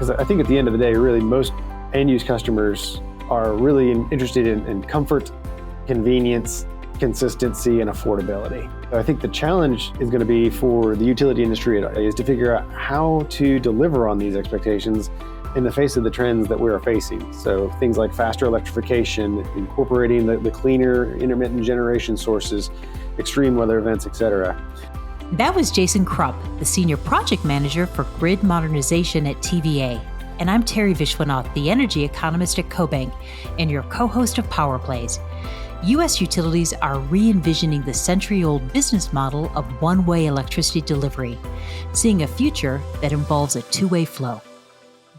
Because I think at the end of the day, really most end-use customers are really interested in comfort, convenience, consistency, and affordability. So I think the challenge is going to be for the utility industry is to figure out how to deliver on these expectations in the face of the trends that we are facing. So things like faster electrification, incorporating the cleaner intermittent generation sources, extreme weather events, et cetera. That was Jason Krupp, the Senior Project Manager for Grid Modernization at TVA. And I'm Terry Vishwanath, the Energy Economist at CoBank, and your co-host of Power Plays. U.S. utilities are re-envisioning the century-old business model of one-way electricity delivery, seeing a future that involves a two-way flow.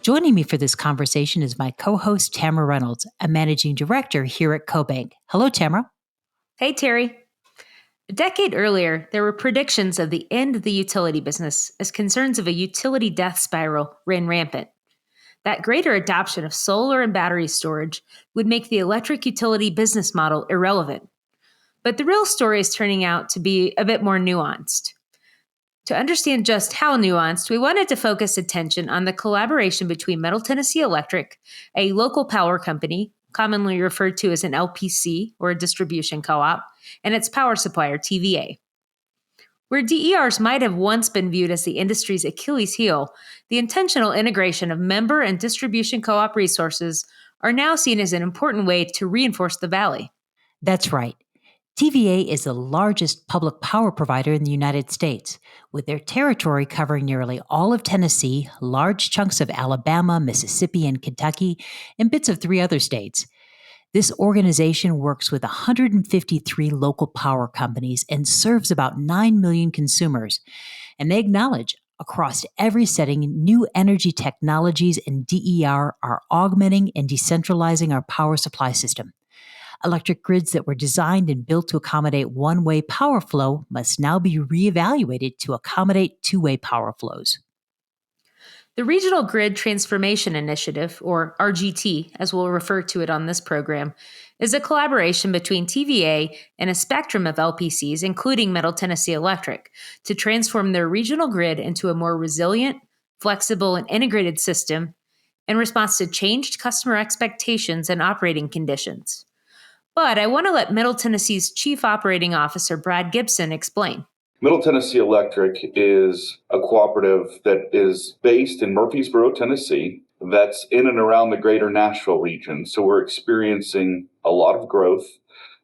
Joining me for this conversation is my co-host, Tamara Reynolds, a managing director here at CoBank. Hello, Tamara. Hey, Terry. A decade earlier, there were predictions of the end of the utility business as concerns of a utility death spiral ran rampant. That greater adoption of solar and battery storage would make the electric utility business model irrelevant. But the real story is turning out to be a bit more nuanced. To understand just how nuanced, we wanted to focus attention on the collaboration between Middle Tennessee Electric, a local power company, commonly referred to as an LPC or a distribution co-op, and its power supplier, TVA. Where DERs might have once been viewed as the industry's Achilles heel, the intentional integration of member and distribution co-op resources are now seen as an important way to reinforce the valley. That's right. TVA is the largest public power provider in the United States, with their territory covering nearly all of Tennessee, large chunks of Alabama, Mississippi, and Kentucky, and bits of 3 other states. This organization works with 153 local power companies and serves about 9 million consumers. And they acknowledge across every setting, new energy technologies and DER are augmenting and decentralizing our power supply system. Electric grids that were designed and built to accommodate one-way power flow must now be reevaluated to accommodate two-way power flows. The Regional Grid Transformation Initiative, or RGT, as we'll refer to it on this program, is a collaboration between TVA and a spectrum of LPCs, including Middle Tennessee Electric, to transform their regional grid into a more resilient, flexible, and integrated system in response to changed customer expectations and operating conditions. But I want to let Middle Tennessee's Chief Operating Officer, Brad Gibson, explain. Middle Tennessee Electric is a cooperative that is based in Murfreesboro, Tennessee, that's in and around the greater Nashville region. So we're experiencing a lot of growth.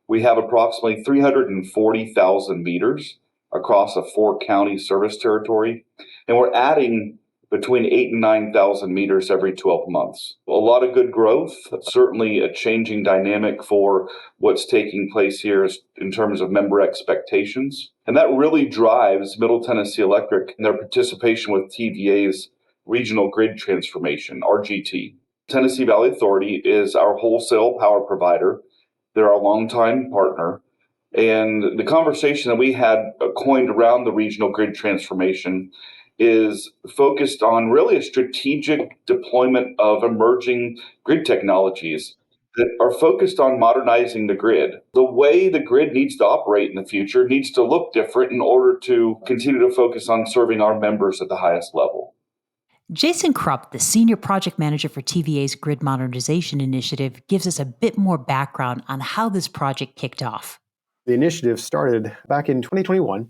We have approximately 340,000 meters across a 4-county service territory, and we're adding between 8,000 and 9,000 meters every 12 months. A lot of good growth, certainly a changing dynamic for what's taking place here in terms of member expectations. And that really drives Middle Tennessee Electric and their participation with TVA's Regional Grid Transformation, RGT. Tennessee Valley Authority is our wholesale power provider. They're our longtime partner. And the conversation that we had coined around the Regional Grid Transformation is focused on really a strategic deployment of emerging grid technologies that are focused on modernizing the grid. The way the grid needs to operate in the future needs to look different in order to continue to focus on serving our members at the highest level. Jason Krupp, the Senior Project Manager for TVA's Grid Modernization Initiative, gives us a bit more background on how this project kicked off. The initiative started back in 2021.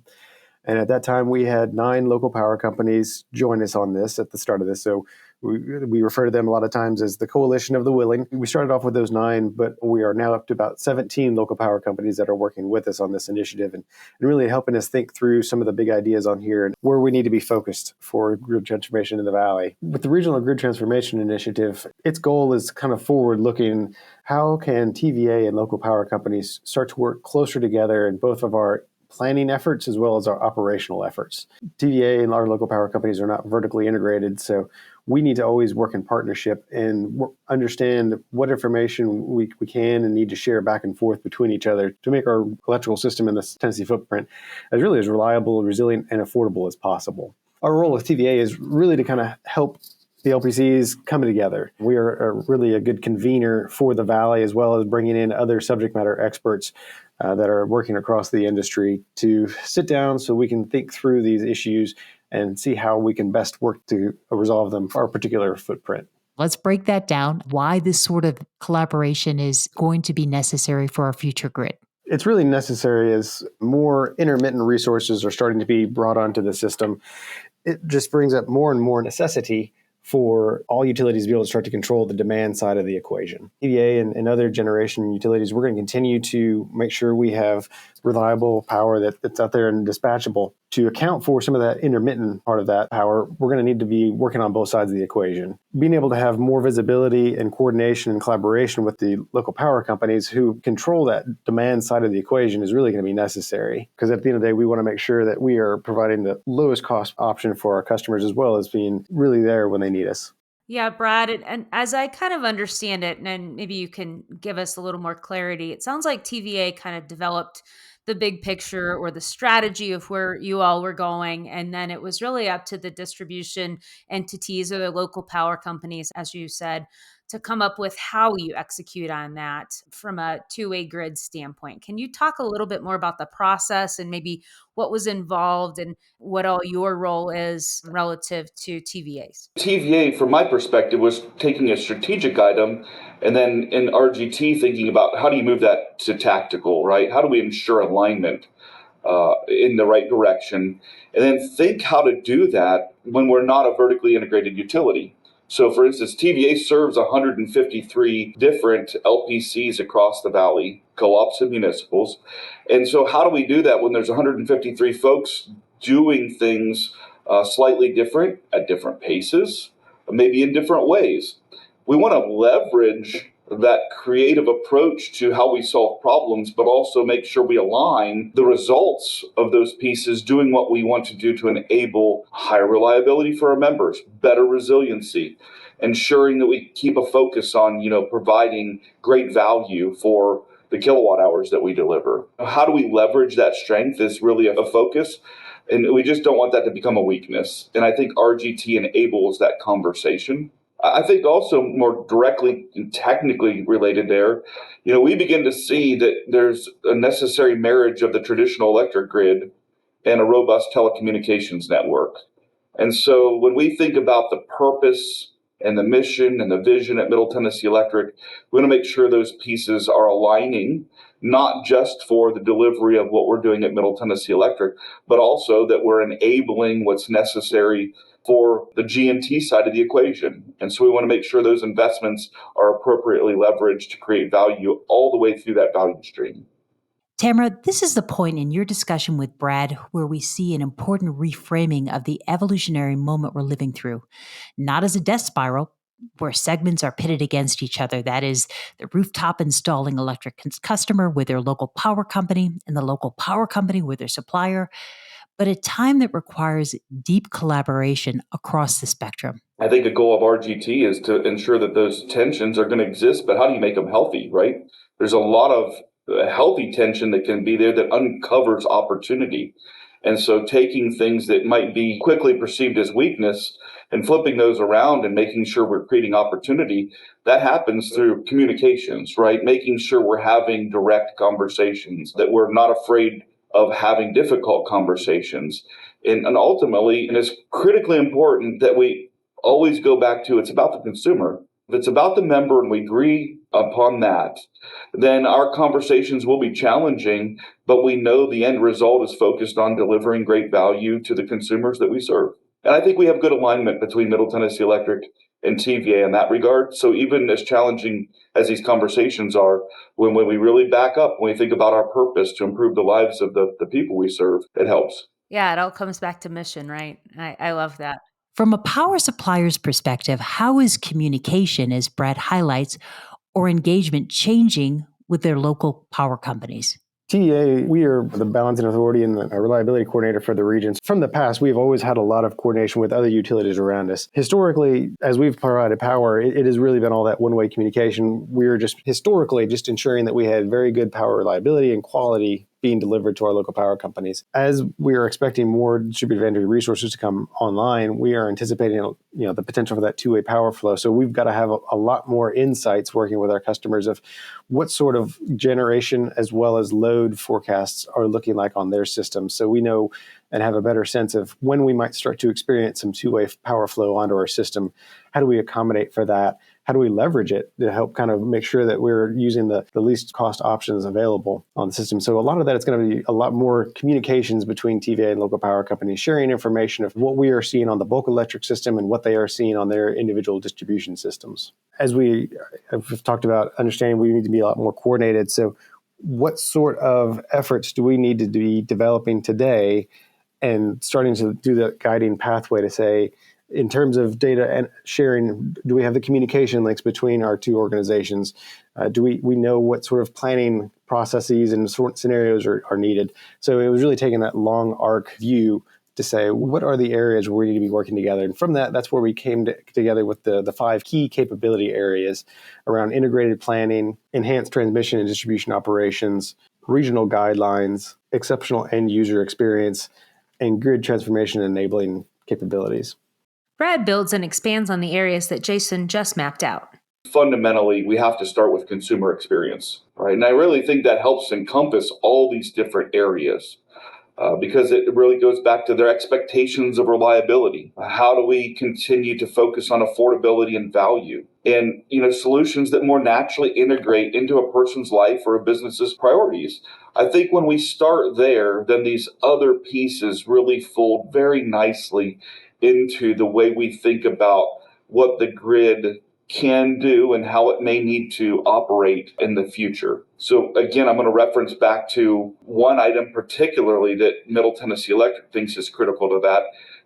And at that time, we had 9 local power companies join us on this at the start of this. So we refer to them a lot of times as the Coalition of the Willing. We started off with those 9, but we are now up to about 17 local power companies that are working with us on this initiative and really helping us think through some of the big ideas on here and where we need to be focused for grid transformation in the Valley. With the Regional Grid Transformation Initiative, its goal is kind of forward-looking. How can TVA and local power companies start to work closer together in both of our planning efforts as well as our operational efforts? TVA and our local power companies are not vertically integrated, so we need to always work in partnership and understand what information we can and need to share back and forth between each other to make our electrical system in the Tennessee footprint as really as reliable, resilient, and affordable as possible. Our role with TVA is really to kind of help the LPCs coming together. We are really a good convener for the Valley, as well as bringing in other subject matter experts that are working across the industry to sit down so we can think through these issues and see how we can best work to resolve them for our particular footprint. Let's break that down, why this sort of collaboration is going to be necessary for our future grid. It's really necessary as more intermittent resources are starting to be brought onto the system. It just brings up more and more necessity for all utilities to be able to start to control the demand side of the equation. TVA and other generation utilities, we're going to continue to make sure we have reliable power that's out there and dispatchable. To account for some of that intermittent part of that power, we're going to need to be working on both sides of the equation. Being able to have more visibility and coordination and collaboration with the local power companies who control that demand side of the equation is really going to be necessary. Because at the end of the day, we want to make sure that we are providing the lowest cost option for our customers, as well as being really there when they need us. Yeah, Brad, and as I kind of understand it, and maybe you can give us a little more clarity, it sounds like TVA kind of developed the big picture or the strategy of where you all were going. And then it was really up to the distribution entities or the local power companies, as you said, to come up with how you execute on that from a two-way grid standpoint. Can you talk a little bit more about the process and maybe what was involved and what all your role is relative to TVA's? TVA, from my perspective, was taking a strategic item and then in RGT thinking about how do you move that to tactical, right? How do we ensure alignment in the right direction? And then think how to do that when we're not a vertically integrated utility. So, for instance, TVA serves 153 different LPCs across the valley, co-ops and municipals. And so how do we do that when there's 153 folks doing things slightly different at different paces, maybe in different ways? We want to leverage that creative approach to how we solve problems, but also make sure we align the results of those pieces doing what we want to do to enable higher reliability for our members, better resiliency, ensuring that we keep a focus on, providing great value for the kilowatt hours that we deliver. How do we leverage that strength is really a focus. And we just don't want that to become a weakness. And I think RGT enables that conversation. I think also more directly and technically related there, we begin to see that there's a necessary marriage of the traditional electric grid and a robust telecommunications network. And so when we think about the purpose and the mission and the vision at Middle Tennessee Electric, we want to make sure those pieces are aligning, not just for the delivery of what we're doing at Middle Tennessee Electric, but also that we're enabling what's necessary for the G&T side of the equation. And so we want to make sure those investments are appropriately leveraged to create value all the way through that value stream. Tamara, this is the point in your discussion with Brad where we see an important reframing of the evolutionary moment we're living through, not as a death spiral where segments are pitted against each other. That is, the rooftop installing electric customer with their local power company and the local power company with their supplier, but a time that requires deep collaboration across the spectrum. I think the goal of RGT is to ensure that those tensions are going to exist, but how do you make them healthy, right? There's a lot of healthy tension that can be there that uncovers opportunity. And so taking things that might be quickly perceived as weakness and flipping those around and making sure we're creating opportunity, that happens through communications, right? Making sure we're having direct conversations, that we're not afraid of having difficult conversations. And ultimately, and it's critically important that we always go back to it's about the consumer. If it's about the member and we agree upon that, then our conversations will be challenging, but we know the end result is focused on delivering great value to the consumers that we serve. And I think we have good alignment between Middle Tennessee Electric and TVA in that regard. So even as challenging as these conversations are, when we really back up, when we think about our purpose to improve the lives of the people we serve, it helps. Yeah, it all comes back to mission, right? I love that. From a power supplier's perspective, how is communication, as Brad highlights, or engagement changing with their local power companies? TVA, we are the balancing authority and the reliability coordinator for the regions. From the past, we've always had a lot of coordination with other utilities around us. Historically, as we've provided power, it has really been all that one-way communication. We were just historically just ensuring that we had very good power reliability and quality being delivered to our local power companies. As we are expecting more distributed energy resources to come online, we are anticipating the potential for that two-way power flow. So we've got to have a lot more insights working with our customers of what sort of generation as well as load forecasts are looking like on their systems. So we know and have a better sense of when we might start to experience some two-way power flow onto our system. How do we accommodate for that? How do we leverage it to help kind of make sure that we're using the least cost options available on the system? So a lot of that is going to be a lot more communications between TVA and local power companies, sharing information of what we are seeing on the bulk electric system and what they are seeing on their individual distribution systems. As we have talked about, understanding we need to be a lot more coordinated. So what sort of efforts do we need to be developing today and starting to do the guiding pathway to say, in terms of data and sharing, do we have the communication links between our two organizations? Do we know what sort of planning processes and scenarios are needed? So it was really taking that long arc view to say, what are the areas where we need to be working together? And from that's where we came together with the 5 key capability areas around integrated planning, enhanced transmission and distribution operations, regional guidelines, exceptional end user experience, and grid transformation enabling capabilities. Brad builds and expands on the areas that Jason just mapped out. Fundamentally, we have to start with consumer experience, right? And I really think that helps encompass all these different areas. Because it really goes back to their expectations of reliability. How do we continue to focus on affordability and value? And, solutions that more naturally integrate into a person's life or a business's priorities. I think when we start there, then these other pieces really fold very nicely into the way we think about what the grid can do and how it may need to operate in the future. So again, I'm going to reference back to one item particularly that Middle Tennessee Electric thinks is critical to that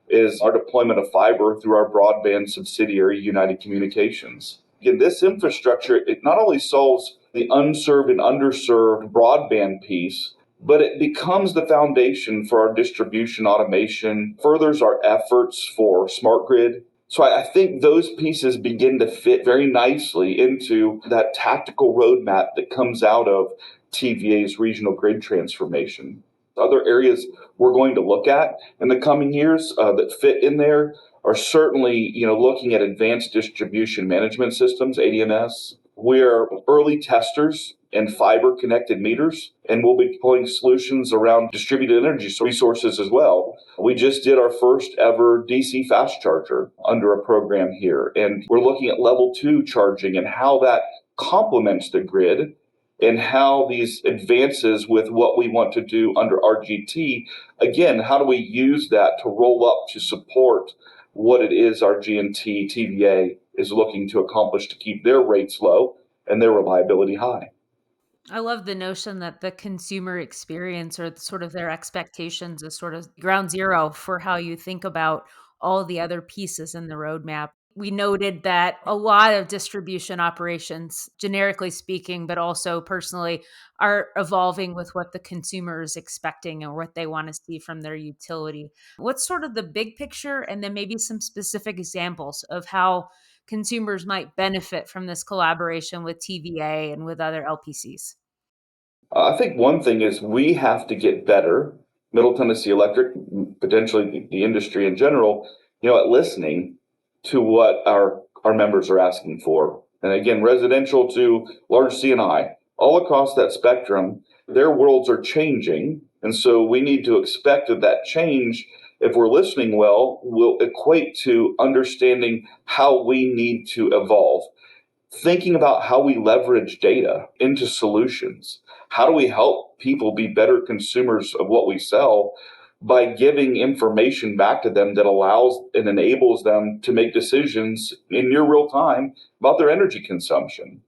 is our deployment of fiber through our broadband subsidiary, United Communications. Again, this infrastructure, it not only solves the unserved and underserved broadband piece, but it becomes the foundation for our distribution automation, furthers our efforts for smart grid. So I think those pieces begin to fit very nicely into that tactical roadmap that comes out of TVA's regional grid transformation. Other areas we're going to look at in the coming years that fit in there are certainly, looking at advanced distribution management systems, ADMS. We're early testers in fiber connected meters, and we'll be deploying solutions around distributed energy resources as well. We just did our first ever DC fast charger under a program here, and we're looking at level 2 charging and how that complements the grid and how these advances with what we want to do under RGT, again, how do we use that to roll up to support what it is our GNT TVA is looking to accomplish to keep their rates low and their reliability high. I love the notion that the consumer experience or sort of their expectations is sort of ground zero for how you think about all the other pieces in the roadmap. We noted that a lot of distribution operations, generically speaking, but also personally, are evolving with what the consumer is expecting or what they want to see from their utility. What's sort of the big picture, and then maybe some specific examples of how consumers might benefit from this collaboration with TVA and with other LPCs? I think one thing is we have to get better, Middle Tennessee Electric, potentially the industry in general, at listening to what our members are asking for. And again, residential to large C&I, all across that spectrum, their worlds are changing. And so we need to expect that change, if we're listening well, will equate to understanding how we need to evolve. Thinking about how we leverage data into solutions. How do we help people be better consumers of what we sell by giving information back to them that allows and enables them to make decisions in near real time about their energy consumption?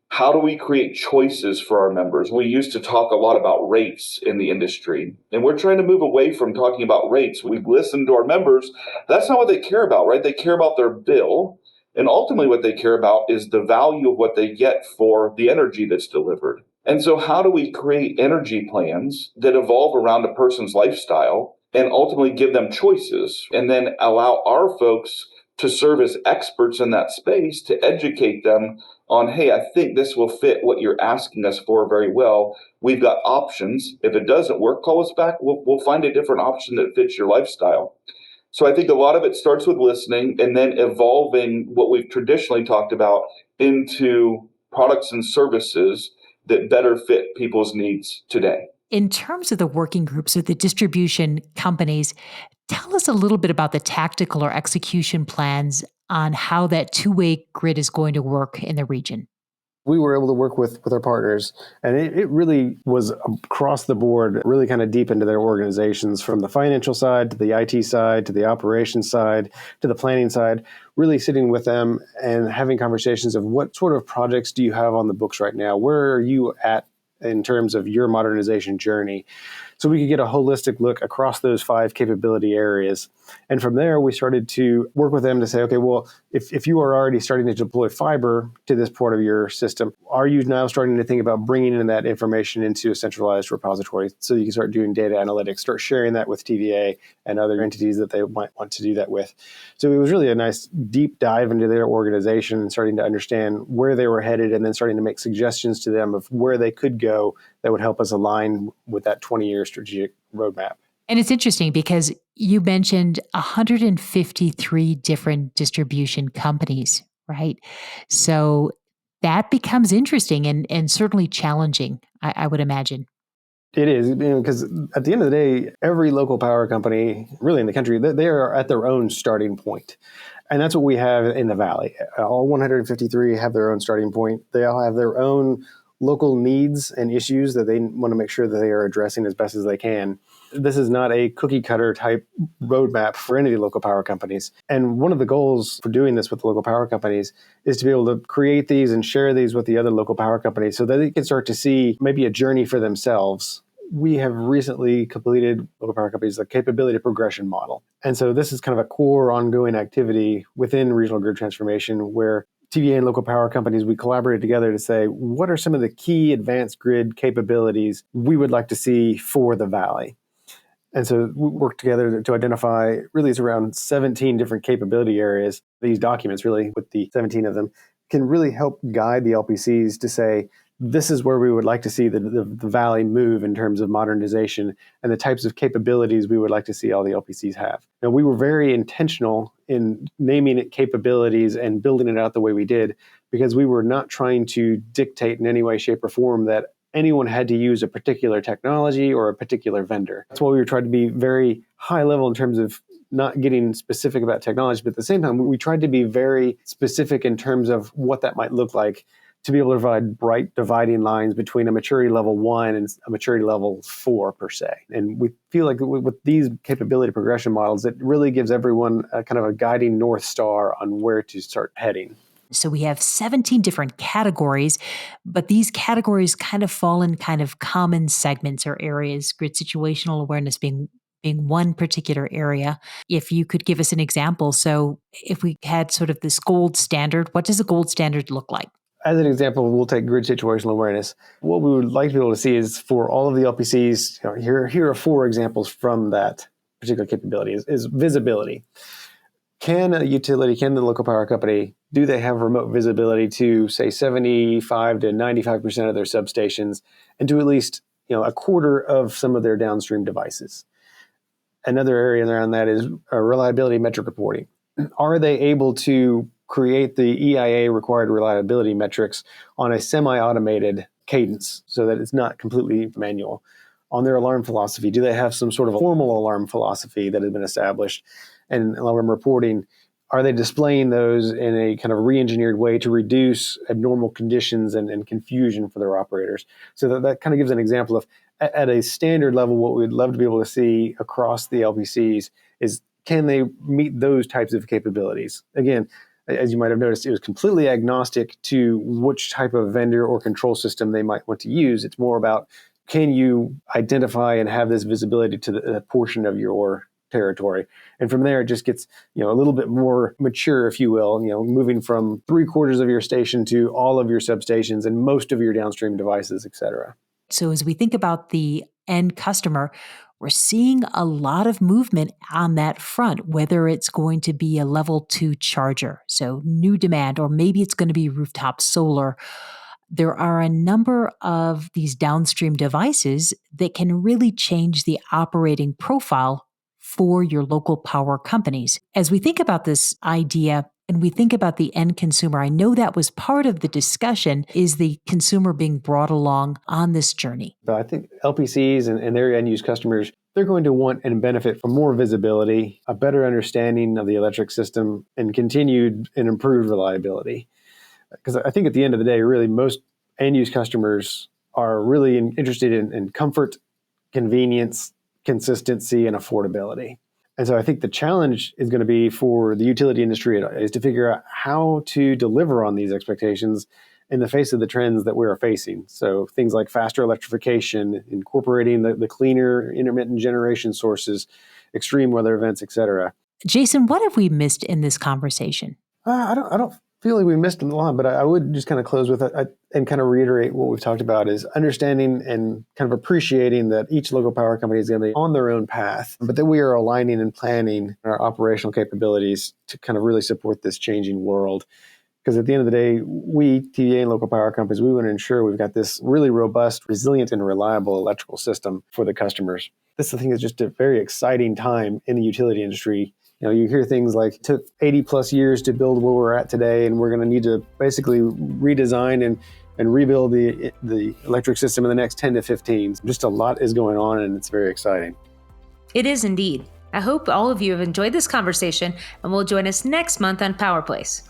How do we create choices for our members? We used to talk a lot about rates in the industry, and we're trying to move away from talking about rates. We've listened to our members. That's not what they care about, right? They care about their bill. And ultimately, what they care about is the value of what they get for the energy that's delivered. And so, how do we create energy plans that evolve around a person's lifestyle and ultimately give them choices and then allow our folks to serve as experts in that space to educate them on, hey, I think this will fit what you're asking us for very well. We've got options. If it doesn't work, call us back. We'll find a different option that fits your lifestyle. So I think a lot of it starts with listening and then evolving what we've traditionally talked about into products and services that better fit people's needs today. In terms of the working groups or the distribution companies, tell us a little bit about the tactical or execution plans on how that two-way grid is going to work in the region. We were able to work with our partners, and it really was across the board, really kind of deep into their organizations, from the financial side to the IT side to the operations side to the planning side, really sitting with them and having conversations of what sort of projects do you have on the books right now? Where are you at in terms of your modernization journey? So we could get a holistic look across those 5 capability areas. And from there, we started to work with them to say, okay, well, if you are already starting to deploy fiber to this part of your system, are you now starting to think about bringing in that information into a centralized repository so you can start doing data analytics, start sharing that with TVA and other entities that they might want to do that with? So it was really a nice deep dive into their organization and starting to understand where they were headed, and then starting to make suggestions to them of where they could go that would help us align with that 20-year strategic roadmap. And it's interesting because you mentioned 153 different distribution companies, right? So that becomes interesting and certainly challenging, I would imagine. It is, because at the end of the day, every local power company, really in the country, they are at their own starting point. And that's what we have in the Valley. All 153 have their own starting point. They all have their own local needs and issues that they want to make sure that they are addressing as best as they can. This is not a cookie cutter type roadmap for any local power companies. And one of the goals for doing this with the local power companies is to be able to create these and share these with the other local power companies so that they can start to see maybe a journey for themselves. We have recently completed local power companies the capability progression model. And so this is kind of a core ongoing activity within regional grid transformation where TVA and local power companies, we collaborated together to say, what are some of the key advanced grid capabilities we would like to see for the Valley? And so we worked together to identify, really it's around 17 different capability areas. These documents, really, with the 17 of them, can really help guide the LPCs to say, this is where we would like to see the Valley move in terms of modernization and the types of capabilities we would like to see all the LPCs have. Now, we were very intentional in naming it capabilities and building it out the way we did, because we were not trying to dictate in any way, shape, or form that anyone had to use a particular technology or a particular vendor. That's why we were trying to be very high level in terms of not getting specific about technology, but at the same time, we tried to be very specific in terms of what that might look like, to be able to provide bright dividing lines between a maturity level 1 and a maturity level 4 per se. And we feel like with these capability progression models, it really gives everyone a kind of a guiding North Star on where to start heading. So we have 17 different categories, but these categories kind of fall in kind of common segments or areas, grid situational awareness being one particular area. If you could give us an example. So if we had sort of this gold standard, what does a gold standard look like? As an example, we'll take grid situational awareness. What we would like to be able to see is for all of the LPCs, here are 4 examples from that particular capability, is visibility. Can a utility, can the local power company, do they have remote visibility to, say, 75 to 95% of their substations and to at least a quarter of some of their downstream devices? Another area around that is reliability metric reporting. Are they able to create the EIA required reliability metrics on a semi-automated cadence so that it's not completely manual? On their alarm philosophy, do they have some sort of formal alarm philosophy that has been established? And alarm reporting, are they displaying those in a kind of re-engineered way to reduce abnormal conditions and confusion for their operators? So that kind of gives an example of, at a standard level, what we'd love to be able to see across the LPCs is, can they meet those types of capabilities? Again, as you might have noticed, it was completely agnostic to which type of vendor or control system they might want to use. It's more about, can you identify and have this visibility to the portion of your territory? And from there, it just gets a little bit more mature, if you will, moving from 3/4 of your station to all of your substations and most of your downstream devices, et cetera. So as we think about the end customer, We're seeing a lot of movement on that front, whether it's going to be a level 2 charger, so new demand, or maybe it's going to be rooftop solar. There are a number of these downstream devices that can really change the operating profile for your local power companies. As we think about this idea and we think about the end consumer, I know that was part of the discussion, is the consumer being brought along on this journey. But I think LPCs and their end use customers, they're going to want and benefit from more visibility, a better understanding of the electric system, and continued and improved reliability. Because I think at the end of the day, really, most end use customers are really interested in comfort, convenience, consistency, and affordability. And so I think the challenge is going to be for the utility industry is to figure out how to deliver on these expectations in the face of the trends that we're facing. So things like faster electrification, incorporating the cleaner intermittent generation sources, extreme weather events, et cetera. Jason, what have we missed in this conversation? I don't feel like we missed a lot, but I would just kind of close with and kind of reiterate what we've talked about is understanding and kind of appreciating that each local power company is going to be on their own path, but that we are aligning and planning our operational capabilities to kind of really support this changing world. Because at the end of the day, we, TVA and local power companies, we want to ensure we've got this really robust, resilient, and reliable electrical system for the customers. This, I think, is just a very exciting time in the utility industry. You know, you hear things like it took 80 plus years to build where we're at today, and we're going to need to basically redesign and rebuild the electric system in the next 10 to 15. Just a lot is going on, and it's very exciting. It is indeed. I hope all of you have enjoyed this conversation and will join us next month on Power Place.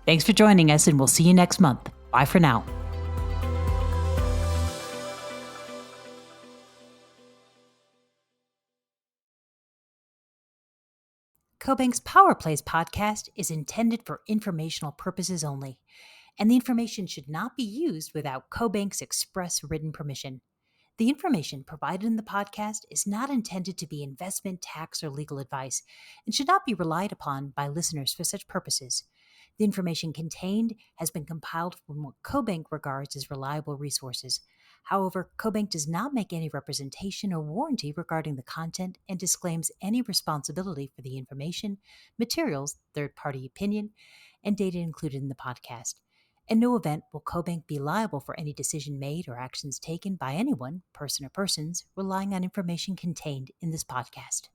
Thanks for joining us, and we'll see you next month. Bye for now. CoBank's Power Plays podcast is intended for informational purposes only, and the information should not be used without CoBank's express written permission. The information provided in the podcast is not intended to be investment, tax, or legal advice and should not be relied upon by listeners for such purposes. The information contained has been compiled from what CoBank regards as reliable resources. However, CoBank does not make any representation or warranty regarding the content and disclaims any responsibility for the information, materials, third-party opinion, and data included in the podcast. In no event will CoBank be liable for any decision made or actions taken by anyone, person or persons, relying on information contained in this podcast.